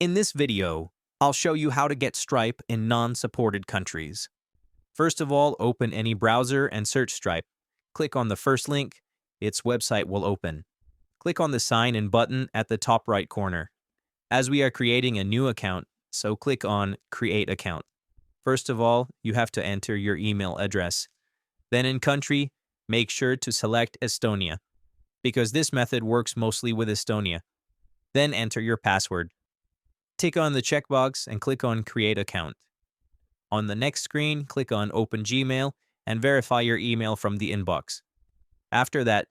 In this video, I'll show you how to get Stripe in non-supported countries. First of all, open any browser and search Stripe. Click on the first link, its website will open. Click on the Sign In button at the top right corner. As we are creating a new account, so click on Create Account. First of all, you have to enter your email address. Then in country, make sure to select Estonia, because this method works mostly with Estonia. Then enter your password. Tick on the checkbox and click on Create Account. On the next screen, click on Open Gmail and verify your email from the inbox. After that,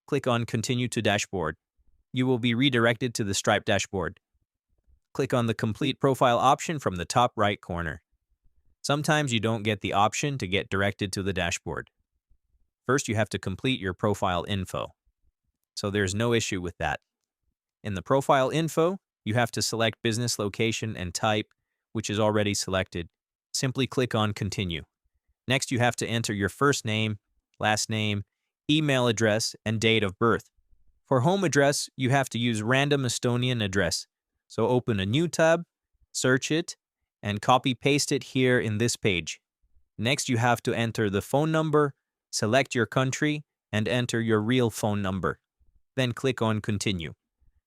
click on Continue to Dashboard. You will be redirected to the Stripe dashboard. Click on the Complete Profile option from the top right corner. Sometimes you don't get the option to get directed to the dashboard. First, you have to complete your profile info. So there's no issue with that. In the profile info, you have to select business location and type, which is already selected. Simply click on Continue. Next, you have to enter your first name, last name, email address, and date of birth. For home address, you have to use random Estonian address. So open a new tab, search it, and copy-paste it here in this page. Next, you have to enter the phone number, select your country, and enter your real phone number. Then click on Continue.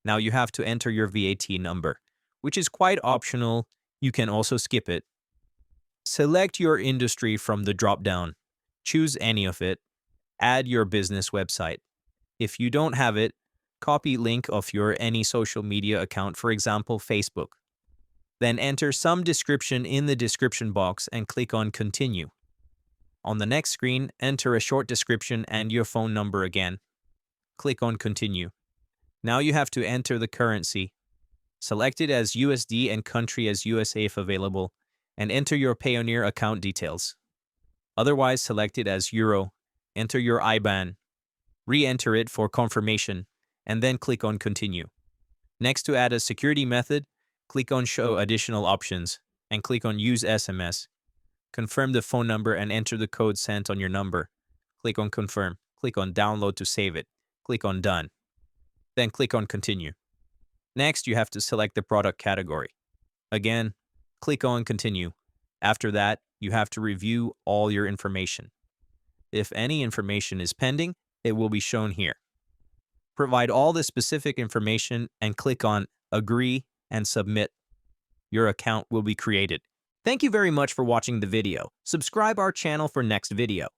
Now you have to enter your VAT number, which is quite optional. You can also skip it. Select your industry from the drop-down. Choose any of it. Add your business website. If you don't have it, copy link of your any social media account, for example, Facebook. Then enter some description in the description box and click on Continue. On the next screen, enter a short description and your phone number again. Click on Continue. Now you have to enter the currency. Select it as USD and country as USA if available, and enter your Payoneer account details. Otherwise, select it as Euro. Enter your IBAN. Re-enter it for confirmation, and then click on Continue. Next, to add a security method, click on Show Additional Options, and click on Use SMS. Confirm the phone number and enter the code sent on your number. Click on Confirm. Click on Download to save it. Click on Done. Then click on Continue. Next, you have to select the product category. Again, click on Continue. After that, you have to review all your information. If any information is pending, it will be shown here. Provide all the specific information and click on Agree and Submit. Your account will be created. Thank you very much for watching the video. Subscribe our channel for next video.